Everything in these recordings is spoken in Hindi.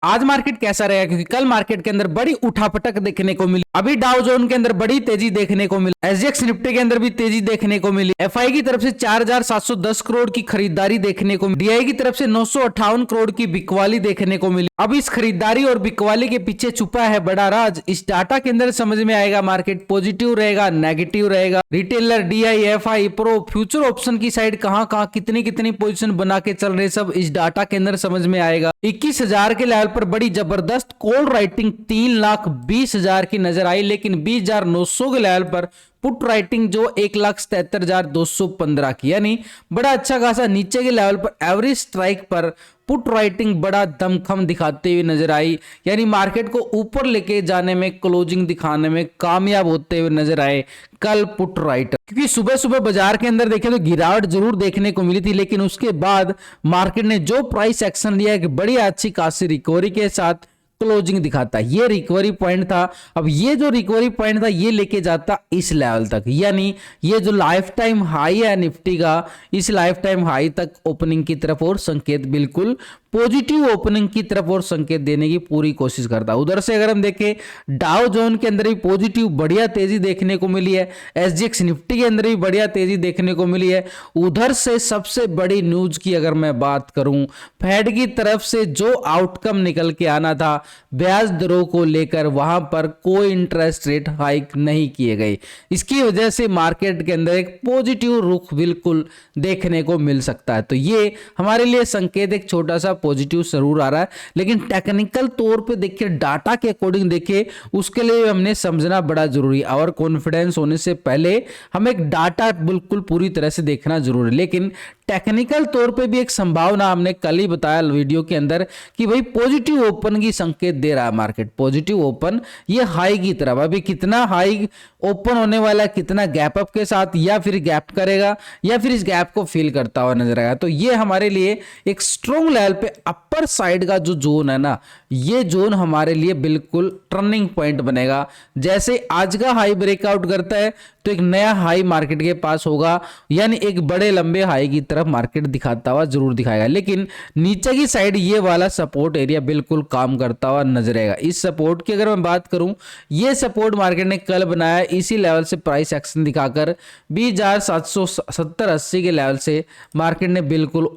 आज मार्केट कैसा रहेगा, क्योंकि कल मार्केट के अंदर बड़ी उठापटक देखने को मिली। अभी डाउ जोन के अंदर बड़ी तेजी देखने को मिली, एसजीएक्स निफ्टी के अंदर भी तेजी देखने को मिली। एफआई की तरफ से 4710 करोड़ की खरीदारी देखने को मिली, डीआई की तरफ से 958 करोड़ की बिकवाली देखने को मिली। अब इस खरीदारी और बिकवाली के पीछे छुपा है बड़ा राज। इस डाटा के अंदर समझ में आएगा मार्केट पॉजिटिव रहेगा, नेगेटिव रहेगा, retailer, DI, FI, pro, future option की साइड कहां कहां कितनी कितनी पोजीशन बना के चल रहे, सब इस डाटा के अंदर समझ में आएगा। 21,000 के लेवल पर बड़ी जबरदस्त कॉल राइटिंग 3,20,000 की नजर आई, लेकिन 20,900 के लेवल पर पुट राइटिंग जो 1,77,215 की, यानी बड़ा अच्छा खासा नीचे के लेवल पर एवरेज स्ट्राइक पर पुट राइटिंग बड़ा दमखम दिखाते हुए नजर आई, यानी मार्केट को ऊपर लेके जाने में, क्लोजिंग दिखाने में कामयाब होते हुए नजर आए कल पुट राइटर। क्योंकि सुबह सुबह बाजार के अंदर देखें तो गिरावट जरूर देखने को मिली थी, लेकिन उसके बाद मार्केट ने जो प्राइस एक्शन लिया है कि बड़ी अच्छी खासी रिकवरी के साथ क्लोजिंग दिखाता है, ये रिकवरी पॉइंट था। अब ये जो रिकवरी पॉइंट था ये लेके जाता इस लेवल तक, यानी ये जो लाइफ टाइम हाई है निफ्टी का, इस लाइफ टाइम हाई तक ओपनिंग की तरफ और संकेत बिल्कुल पॉजिटिव ओपनिंग की तरफ और संकेत देने की पूरी कोशिश करता है। उधर से अगर हम देखें डाउ जोन के अंदर भी पॉजिटिव बढ़िया तेजी देखने को मिली है, एसजीएक्स निफ्टी के अंदर भी बढ़िया तेजी देखने को मिली है। उधर से सबसे बड़ी न्यूज की अगर मैं बात करूं, फेड की तरफ से जो आउटकम निकल के आना था ब्याज दरों को लेकर, वहां पर कोई इंटरेस्ट रेट हाइक नहीं किए गए। इसकी वजह से मार्केट के अंदर एक पॉजिटिव रुख बिल्कुल देखने को मिल सकता है। तो ये हमारे लिए संकेत एक छोटा सा पॉजिटिव जरूर आ रहा है, लेकिन टेक्निकल तौर पे देखिए, डाटा के अकॉर्डिंग देखिए, उसके लिए हमने समझना बड़ा जरूरी है। और कॉन्फिडेंस होने से पहले हमें एक डाटा बिल्कुल पूरी तरह से देखना जरूरी है। लेकिन टेक्निकल तौर पे भी एक संभावना हमने कल ही बताया वीडियो के अंदर कि भाई पॉजिटिव ओपन की संकेत दे रहा है मार्केट, पॉजिटिव ओपन, ये हाई की तरफ। अभी कितना हाई ओपन होने वाला है, कितना गैप अप के साथ, या फिर गैप करेगा, या फिर इस गैप को फिल करता हुआ नजर आएगा। तो ये हमारे लिए एक स्ट्रॉन्ग लेवल पे अपर साइड का जो जोन है ना, ये जोन हमारे लिए बिल्कुल टर्निंग पॉइंट बनेगा। जैसे आज का हाई ब्रेकआउट करता है तो एक नया हाई मार्केट के पास होगा, यानी एक बड़े लंबे हाई की तरफ मार्केट दिखाता हुआ जरूर दिखाएगा। लेकिन नीचे की साइड ये वाला सपोर्ट एरिया बिल्कुल काम करता हुआ नजर आएगा। इस सपोर्ट की अगर मैं बात करूं, ये सपोर्ट मार्केट ने कल बनाया, इसी लेवल से प्राइस एक्शन दिखाकर 20,770-80 के लेवल से मार्केट ने बिल्कुल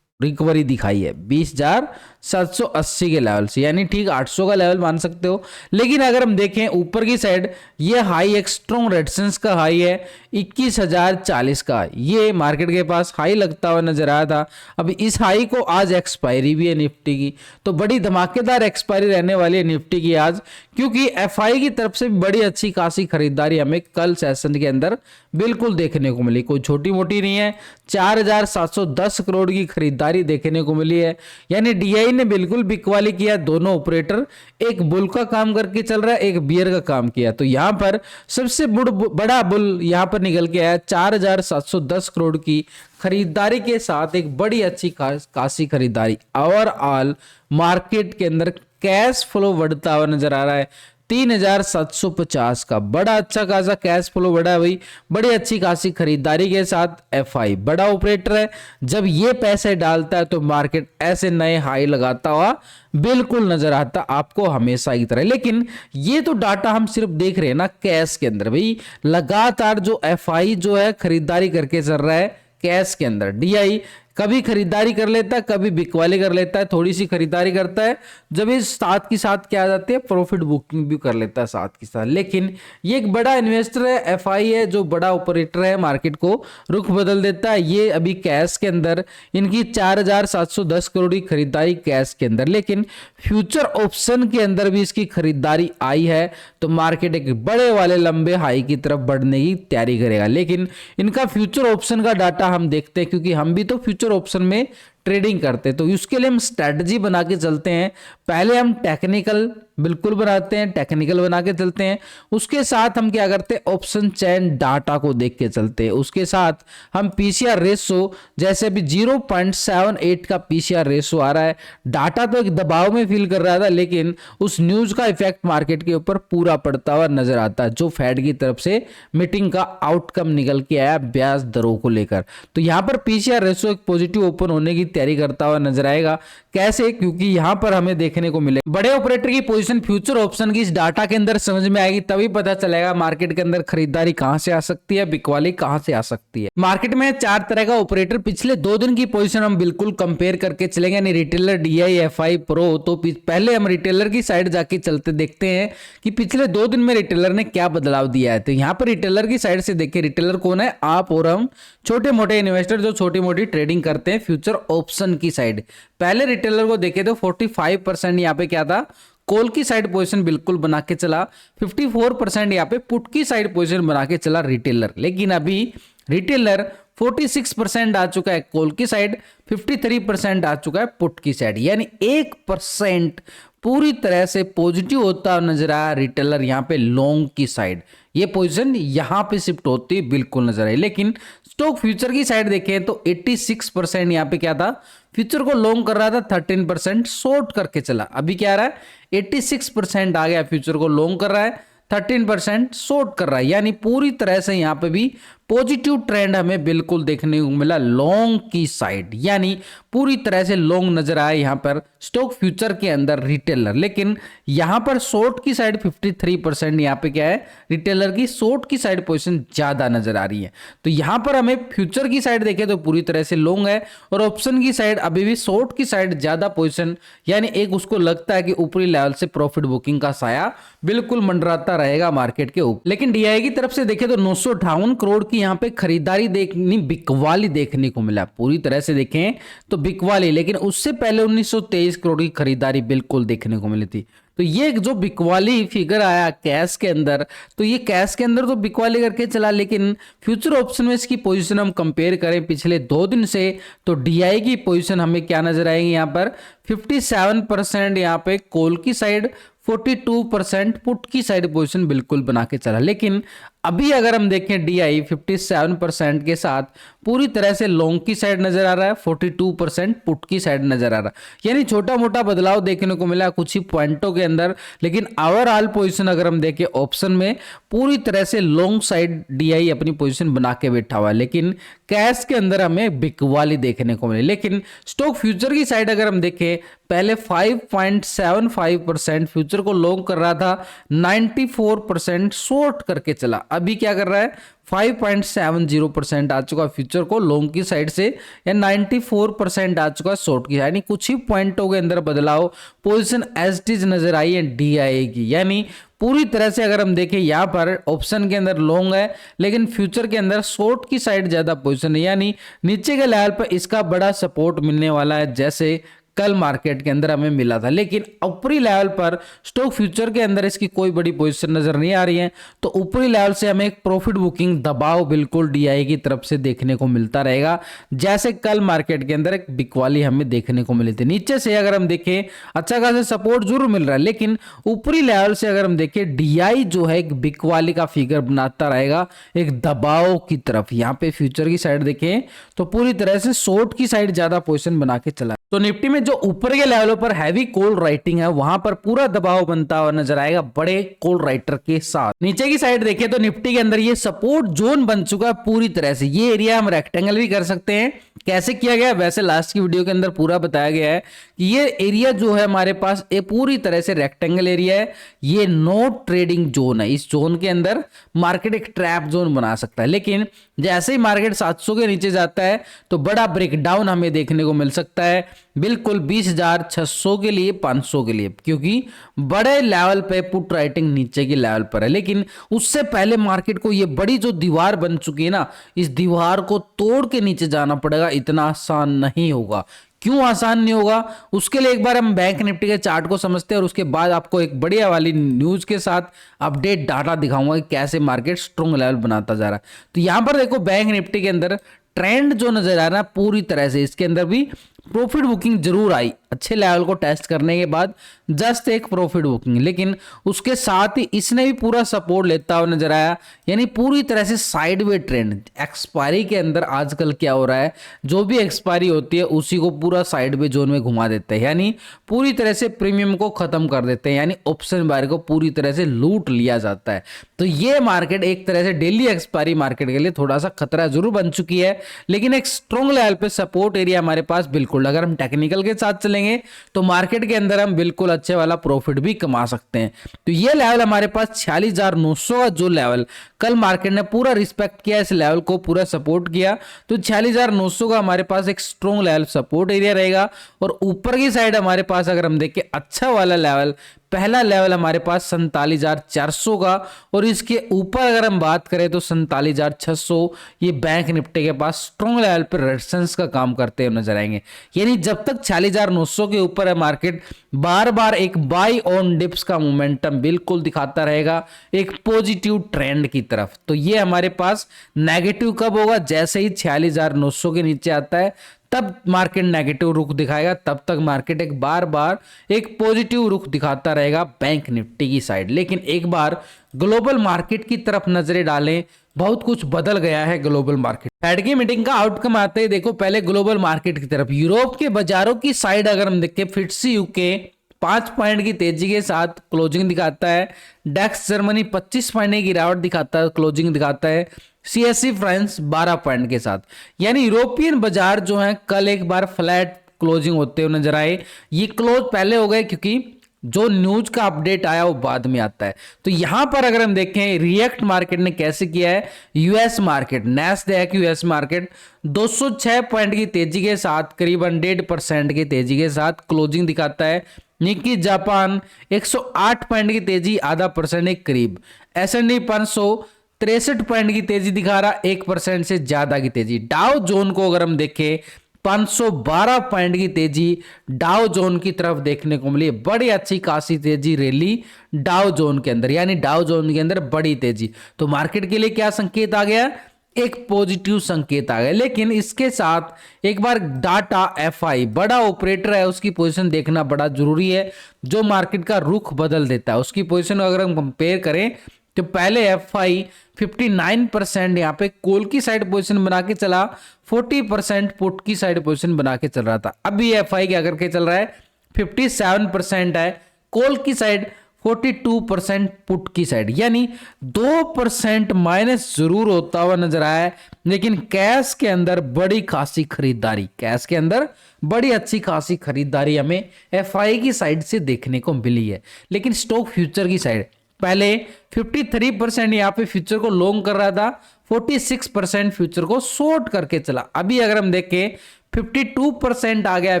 रिकवरी दिखाई है 20,780 के लेवल से, यानी ठीक 800 का लेवल मान सकते हो। लेकिन अगर हम देखें ऊपर की साइड, ये हाई एक स्ट्रॉन्ग रेजिस्टेंस का हाई है 21,040 का, ये मार्केट के पास हाई लगता हुआ नजर आया था। अब इस हाई को आज एक्सपायरी भी है निफ्टी की, तो बड़ी धमाकेदार एक्सपायरी रहने वाली है निफ्टी की आज, क्योंकि एफआई की तरफ से बड़ी अच्छी खासी खरीदारी हमें कल सेशन के अंदर बिल्कुल देखने को मिली, कोई छोटी मोटी नहीं है। 4,710 करोड़ की खरीदारी देखने को मिली है, यानी डीआई ने बिल्कुल बिकवाली किया। दोनों ऑपरेटर एक बुल का काम करके चल रहा है, एक बियर का काम किया। तो यहां पर सबसे बड़ा बुल यहां पर निकल के आया 4,710 करोड़ की खरीदारी के साथ, एक बड़ी अच्छी खासी खरीदारी। ओवरऑल मार्केट के अंदर कैश फ्लो बढ़ता हुआ नजर आ रहा है 3,750 का, बड़ा अच्छा खासा कैश फ्लो बढ़ा है भाई, बड़ी अच्छी खासी खरीदारी के साथ। एफआई बड़ा ऑपरेटर है, जब ये पैसे डालता है तो मार्केट ऐसे नए हाई लगाता हुआ बिल्कुल नजर आता आपको हमेशा की तरह। लेकिन ये तो डाटा हम सिर्फ देख रहे हैं ना कैश के अंदर, भाई लगातार जो एफआई जो है खरीदारी करके चल रहा है कैश के अंदर। डीआई कभी खरीदारी कर लेता है, कभी बिकवाली कर लेता है, थोड़ी सी खरीदारी करता है, जब इस साथ के साथ क्या आ जाती है प्रॉफिट बुकिंग भी कर लेता है साथ के साथ। लेकिन ये एक बड़ा इन्वेस्टर है, एफआई है, जो बड़ा ऑपरेटर है, मार्केट को रुख बदल देता है। ये अभी कैश के अंदर इनकी 4,710 करोड़ की खरीदारी कैश के अंदर, लेकिन फ्यूचर ऑप्शन के अंदर भी इसकी खरीदारी आई है, तो मार्केट एक बड़े वाले लंबे हाई की तरफ बढ़ने की तैयारी करेगा। लेकिन इनका फ्यूचर ऑप्शन का डाटा हम देखते हैं, क्योंकि हम भी तो फ्यूचर ऑप्शन में ट्रेडिंग करते हैं, तो उसके लिए हम स्ट्रेटजी बना के चलते हैं। पहले हम टेक्निकल बिल्कुल बनाते हैं, टेक्निकल बना के चलते हैं, उसके साथ हम क्या करते हैं ऑप्शन चैन डाटा को देख के चलते हैं, उसके साथ हम पीसीआर रेशो, जैसे अभी 0.78 का पीसीआर रेशो आ रहा है, डाटा तो एक दबाव में फील कर रहा था, लेकिन उस न्यूज का इफेक्ट मार्केट के ऊपर पूरा पड़ता हुआ नजर आता है, जो फेड की तरफ से मीटिंग का आउटकम निकल के आया ब्याज दरों को लेकर। तो यहां पर पीसीआर रेशो एक पॉजिटिव ओपन होने की तैयारी करता हुआ नजर आएगा। कैसे, क्योंकि यहां पर हमें देखने को मिले बड़े ऑपरेटर की पोजीशन फ्यूचर ऑप्शन की इस डाटा के अंदर समझ में आएगी, तभी पता चलेगा मार्केट के अंदर खरीदारी कहां से आ सकती है, बिकवाली कहां से आ सकती है। मार्केट में 4 तरह का ऑपरेटर, पिछले 2 दिन की पोजीशन हम बिल्कुल कंपेयर करके चलेंगे, यानी रिटेलर, डीआई, एफआई, प्रो। तो पहले हम रिटेलर की साइड जाके चलते देखते हैं कि पिछले 2 दिन में रिटेलर ने क्या बदलाव दिया है। तो यहां पर रिटेलर की साइड से देखिए, रिटेलर कौन है, आप और हम, छोटे मोटे इन्वेस्टर जो छोटी मोटी ट्रेडिंग करते हैं फ्यूचर ऑप्शन की साइड। पहले रिटेलर को देखे तो 45% यहाँ पे क्या था, कॉल की साइड पोजीशन बिल्कुल बना के चला, 54% यहाँ पे पुट की साइड पोजीशन बना के चला रिटेलर। लेकिन अभी रिटेलर 46% आ चुका है कॉल की साइड, 53% आ चुका है पुट की साइड, यानी 1% पूरी तरह से पॉजिटिव होता नजर आया रिटेलर यहाँ पे लॉन्ग की साइड। ये पोजीशन यहाँ पे शिफ्ट होती बिल्कुल नजर आई। लेकिन स्टॉक फ्यूचर की साइड देखें तो 86% यहाँ पे क्या था, फ्यूचर को लॉन्ग कर रहा था, 13% शॉर्ट करके चला। अभी क्या आ रहा है, 86% आ गया, फ्यूचर को लॉन्ग कर रहा है, 13% शॉर्ट कर रहा है, यानी पूरी तरह से यहाँ पे भी पॉजिटिव ट्रेंड हमें बिल्कुल देखने को मिला लॉन्ग की साइड, यानी पूरी तरह से लॉन्ग नजर आया यहाँ पर स्टॉक फ्यूचर के अंदर रिटेलर। लेकिन यहाँ पर शॉर्ट की साइड 53% यहाँ पे क्या है, रिटेलर की शॉर्ट की साइड पोजीशन ज्यादा नजर आ रही है। तो यहाँ पर हमें फ्यूचर की साइड देखें तो पूरी तरह से लॉन्ग है, और ऑप्शन की साइड अभी भी शॉर्ट की साइड ज्यादा पोजीशन, यानी एक उसको लगता है कि ऊपरी लेवल से प्रॉफिट बुकिंग का साया बिल्कुल मंडराता रहेगा मार्केट के ऊपर। लेकिन डीआई की तरफ से देखें तो 958 करोड़ की यहाँ पे खरीदारी देखनी, बिकवाली देखने को मिला। पूरी तरह से देखें तो बिकवाली, लेकिन उससे पहले 1923 करोड़ की खरीदारी बिल्कुल देखने को मिली थी। तो ये जो बिकवाली फिगर आया कैश के अंदर, तो ये कैश के अंदर तो बिकवाली करके चला, लेकिन फ्यूचर ऑप्शन में इसकी पोजीशन हम कंपेयर करें पिछले 2 दिन से, तो डीआई की पोजीशन हमें क्या नजर आएगी, यहाँ पर 57% यहाँ पे कॉल की साइड, 42% पुट की साइड पोजीशन बिल्कुल बना के चला। लेकिन अभी अगर हम देखें डीआई 57% के साथ पूरी तरह से लॉन्ग की साइड नजर आ रहा है, 42% पुट की साइड नजर आ रहा है, यानी छोटा मोटा बदलाव देखने को मिला कुछ ही पॉइंटों के अंदर। लेकिन ओवरऑल पोजीशन अगर हम देखें ऑप्शन में पूरी तरह से लॉन्ग साइड डीआई अपनी पोजीशन बना के बैठा हुआ है, लेकिन कैश के अंदर हमें बिकवाली देखने को मिली। लेकिन स्टॉक फ्यूचर की साइड अगर हम देखें, पहले 5.75% फ्यूचर को लॉन्ग कर रहा था, 94% शॉर्ट करके चला। अभी क्या कर रहा है, 5.70% आ चुका फ्यूचर को लॉन्ग की साइड से, या 94% आ चुका शॉर्ट की, यानी कुछ ही पॉइंटों के अंदर बदलाव, पोजीशन एज इट इज नजर आई है डीआई की। यानी पूरी तरह से अगर हम देखें यहाँ पर ऑप्शन के अंदर लॉन्ग है, लेकिन फ्यूचर के अंदर शॉर्ट की साइड ज्यादा पोजीशन है, यानी नीचे के लेवल पर इसका बड़ा सपोर्ट मिलने वाला है, जैसे कल मार्केट के अंदर हमें मिला था। लेकिन ऊपरी लेवल पर स्टॉक फ्यूचर के अंदर इसकी कोई बड़ी पोजीशन नजर नहीं आ रही है, तो ऊपरी लेवल से हमें एक प्रॉफिट बुकिंग दबाव बिल्कुल डीआई की तरफ से देखने को मिलता रहेगा, जैसे कल मार्केट के अंदर एक बिकवाली हमें देखने को मिली थी। नीचे से अगर हम देखें अच्छा खासा सपोर्ट जरूर मिल रहा है, लेकिन ऊपरी लेवल से अगर हम देखें डीआई जो है एक बिकवाली का फिगर बनाता रहेगा एक दबाव की तरफ। यहाँ पे फ्यूचर की साइड देखें तो पूरी तरह से शॉर्ट की साइड ज्यादा पोजीशन बना के चला। तो निफ्टी में जो ऊपर के लेवलों पर हैवी कॉल राइटिंग है वहां पर पूरा दबाव बनता हुआ नजर आएगा बड़े कॉल राइटर के साथ। नीचे की साइड देखें तो निफ्टी के अंदर ये सपोर्ट जोन बन चुका है पूरी तरह से। ये एरिया हम रेक्टेंगल भी कर सकते हैं, कैसे किया गया वैसे लास्ट की वीडियो के अंदर पूरा बताया गया है कि ये एरिया जो है हमारे पास ये पूरी तरह से रेक्टेंगल एरिया है, ये नो ट्रेडिंग जोन है। इस जोन के अंदर मार्केट एक ट्रैप जोन बना सकता है, लेकिन जैसे ही मार्केट 700 के नीचे जाता है तो बड़ा ब्रेकडाउन हमें देखने को मिल सकता है, बिल्कुल 20,600 के लिए, 500 के लिए, क्योंकि बड़े लेवल पे पुट राइटिंग नीचे के लेवल पर है। लेकिन उससे पहले मार्केट को ये बड़ी जो दीवार बन चुकी है ना, इस दीवार को तोड़ के नीचे जाना पड़ेगा, इतना आसान नहीं होगा। क्यों आसान नहीं होगा, उसके लिए एक बार हम बैंक निफ्टी के चार्ट को समझते हैं और उसके बाद आपको एक बढ़िया वाली न्यूज के साथ अपडेट डाटा दिखाऊंगा कि कैसे मार्केट स्ट्रॉन्ग लेवल बनाता जा रहा है। तो यहां पर देखो बैंक निफ्टी के अंदर ट्रेंड जो नजर आ रहा है पूरी तरह से, इसके अंदर भी प्रॉफिट बुकिंग जरूर आई अच्छे लेवल को टेस्ट करने के बाद, जस्ट एक प्रॉफिट बुकिंग, लेकिन उसके साथ ही इसने भी पूरा सपोर्ट लेता हुआ नजर आया, यानी पूरी तरह से साइडवे ट्रेंड। एक्सपायरी के अंदर आजकल क्या हो रहा है, जो भी एक्सपायरी होती है उसी को पूरा साइडवे जोन में घुमा देते हैं, यानी पूरी तरह से प्रीमियम को खत्म कर देते हैं, यानी ऑप्शन बायर को पूरी तरह से लूट लिया जाता है। तो ये मार्केट एक तरह से डेली एक्सपायरी मार्केट के लिए थोड़ा सा खतरा जरूर बन चुकी है, लेकिन एक स्ट्रॉन्ग लेवल पे सपोर्ट एरिया हमारे पास बिल्कुल होल्ड। अगर हम टेक्निकल के साथ चलेंगे तो मार्केट के अंदर हम बिल्कुल अच्छे वाला प्रॉफिट भी कमा सकते हैं। तो ये लेवल हमारे पास 46,900 का जो लेवल कल मार्केट ने पूरा रिस्पेक्ट किया, इस लेवल को पूरा सपोर्ट किया, तो 46,900 का हमारे पास एक स्ट्रॉन्ग लेवल सपोर्ट एरिया रहेगा। और ऊपर की साइड हमारे पास अगर हम देखें अच्छा वाला लेवल, पहला लेवल हमारे पास 47,400 का, और इसके ऊपर अगर हम बात करें तो 47,600, ये बैंक निफ्टी के पास स्ट्रॉन्ग लेवल पर रेजिस्टेंस का काम करते हुए नजर आएंगे। यानी जब तक 46,900 के ऊपर है मार्केट, बार बार एक बाई ऑन डिप्स का मोमेंटम बिल्कुल दिखाता रहेगा एक पॉजिटिव ट्रेंड की तरफ। तो ये हमारे पास नेगेटिव कब होगा, जैसे ही 46,900 के नीचे आता है तब मार्केट नेगेटिव रुख दिखाएगा, तब तक मार्केट एक बार बार एक पॉजिटिव रुख दिखाता रहेगा बैंक निफ्टी की साइड। लेकिन एक बार ग्लोबल मार्केट की तरफ नजरें डालें, बहुत कुछ बदल गया है ग्लोबल मार्केट। फेड की मीटिंग का आउटकम आते ही देखो पहले ग्लोबल मार्केट की तरफ, यूरोप के बाजारों की साइड अगर हम देखें, फिट्सी यूके 5 पॉइंट की तेजी के साथ क्लोजिंग दिखाता है, डेक्स जर्मनी 25 पॉइंट की गिरावट दिखाता है, क्लोजिंग दिखाता है, सीएससी फ्रांस 12 पॉइंट के साथ। यानी यूरोपियन बाजार जो है कल एक बार फ्लैट क्लोजिंग होते हुए नजर आए। ये क्लोज पहले हो गए क्योंकि जो न्यूज का अपडेट आया वो बाद में आता है। तो यहां पर अगर हम देखें रिएक्ट मार्केट ने कैसे किया है, US market Nasdaq US market 206 point की तेजी के साथ करीबन 1.5% की तेजी के साथ क्लोजिंग दिखाता है। निक्की जापान 108 पॉइंट की तेजी, आधा परसेंट एक करीब। S&P 500 63 पॉइंट की तेजी दिखा रहा, 1% से ज्यादा की तेजी। डाउ जोन को अगर हम देखें 512 पॉइंट की तेजी डाउ जोन की तरफ देखने को मिली, बड़ी अच्छी खासी तेजी रैली डाउ जोन के अंदर, यानी डाउ जोन के अंदर बड़ी तेजी। तो मार्केट के लिए क्या संकेत आ गया, एक पॉजिटिव संकेत आ गया। लेकिन इसके साथ एक बार डाटा एफआई बड़ा ऑपरेटर है उसकी पोजीशन देखना बड़ा जरूरी है, जो मार्केट का रुख बदल देता है। उसकी पोजीशन अगर हम कंपेयर करें तो पहले एफआई 59% यहाँ पे कॉल की साइड पोजीशन बना के चला, 40% पुट की साइड पोजीशन बना के चल रहा था। अभी एफआई क्या करके चल रहा है, 57% है कॉल की साइड, 42% पुट की साइड, यानी 2% माइनस जरूर होता हुआ नजर आया है। लेकिन कैश के अंदर बड़ी खासी खरीदारी, कैश के अंदर बड़ी अच्छी खासी खरीदारी हमें एफआई की साइड से देखने को मिली है। लेकिन स्टॉक फ्यूचर की साइड पहले 53% यहाँ पे फ्यूचर को लॉन्ग कर रहा था, 46% फ्यूचर को शॉर्ट करके चला। अभी अगर हम देखें 52% आ गया है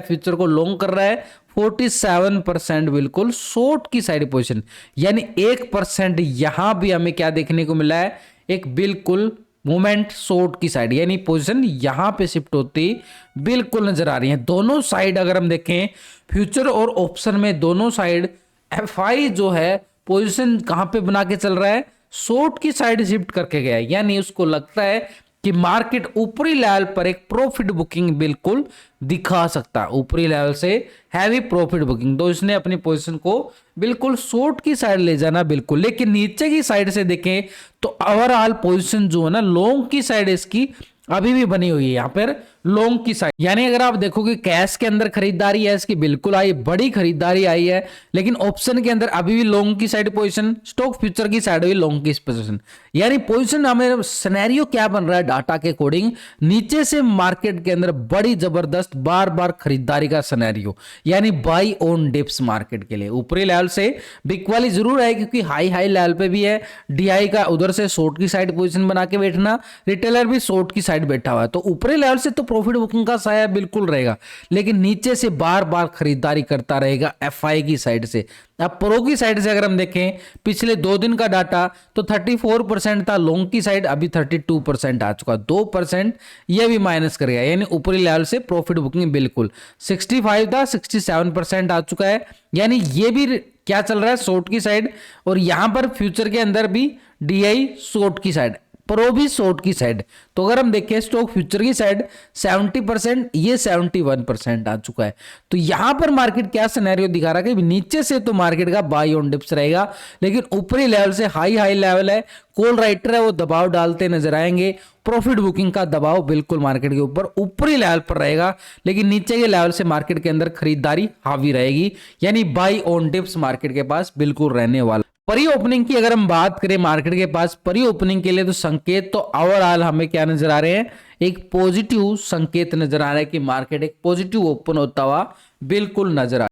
फ्यूचर को लॉन्ग कर रहा है, 47% बिल्कुल शॉर्ट की साइड पोजीशन, यानी 1% यहां भी हमें क्या देखने को मिला है, एक बिल्कुल मूवमेंट शॉर्ट की साइड, यानी पोजीशन यहां पे शिफ्ट होती बिल्कुल नजर आ रही है। दोनों साइड अगर हम देखें फ्यूचर और ऑप्शन में, दोनों साइड एफआई जो है पोजीशन कहां पे बना के चल रहा है, शॉर्ट की साइड शिफ्ट करके गया है। यानी उसको लगता है कि मार्केट ऊपरी लेवल पर एक प्रॉफिट बुकिंग बिल्कुल दिखा सकता है, ऊपरी लेवल से हैवी प्रॉफिट बुकिंग, तो इसने अपनी पोजीशन को बिल्कुल शॉर्ट की साइड ले जाना बिल्कुल। लेकिन नीचे की साइड से देखें तो ओवरऑल पोजीशन जो है ना लॉन्ग की साइड इसकी अभी भी बनी हुई है, यहाँ पर लॉन्ग की साइड। यानी अगर आप देखोगे कैश के अंदर खरीदारी है इसकी बिल्कुल आई, बड़ी खरीदारी आई है, लेकिन ऑप्शन के अंदर अभी भी लॉन्ग की साइड पोजीशन, स्टॉक फ्यूचर की साइड भी लॉन्ग की पोजीशन। यानी पोजीशन हमें सिनेरियो क्या बन रहा है डाटा के अकॉर्डिंग, नीचे से मार्केट के अंदर बड़ी जबरदस्त बार बार खरीदारी का सिनेरियो, यानी बाई ऑन डिप्स मार्केट के लिए। ऊपरी लेवल से बिग वाली जरूर है क्योंकि हाई लेवल पे भी है, डीआई का उधर से शॉर्ट की साइड पोजीशन बना के बैठना, रिटेलर भी शॉर्ट की साइड बैठा हुआ है, तो ऊपरी लेवल से तो प्रॉफिट बुकिंग का साया बिल्कुल रहेगा। लेकिन नीचे से बार बार खरीदारी करता रहेगा एफआई की साइड से। अब प्रो की साइड से अगर हम देखें पिछले 2 दिन का डाटा तो 34% था लॉन्ग की साइड, अभी 32% आ चुका, 2% यह भी माइनस कर गया। यानी ऊपरी लेवल से प्रॉफिट बुकिंग बिल्कुल 65 था, 67% आ चुका है। यानी ये भी क्या चल रहा है शॉर्ट की साइड, और यहां पर फ्यूचर के अंदर भी डीआई शॉर्ट की साइड, प्रो भी शॉर्ट की साइड। तो अगर हम देखें स्टॉक फ्यूचर की साइड 70%, ये 71% आ चुका है। तो यहां पर मार्केट क्या सिनेरियो दिखा रहा है कि नीचे से तो मार्केट का बाई ऑन डिप्स रहेगा, लेकिन ऊपरी लेवल से हाई लेवल है, कॉल राइटर है वो दबाव डालते नजर आएंगे, प्रॉफिट बुकिंग का दबाव बिल्कुल मार्केट के ऊपर ऊपरी लेवल पर रहेगा, लेकिन नीचे के लेवल से मार्केट के अंदर खरीदारी हावी रहेगी, यानी बाई ऑन डिप्स मार्केट के पास बिल्कुल रहने वाला। प्री ओपनिंग की अगर हम बात करें मार्केट के पास प्री ओपनिंग के लिए, तो संकेत तो ओवरऑल हमें क्या नजर आ रहे हैं, एक पॉजिटिव संकेत नजर आ रहा है कि मार्केट एक पॉजिटिव ओपन होता हुआ बिल्कुल नजर आ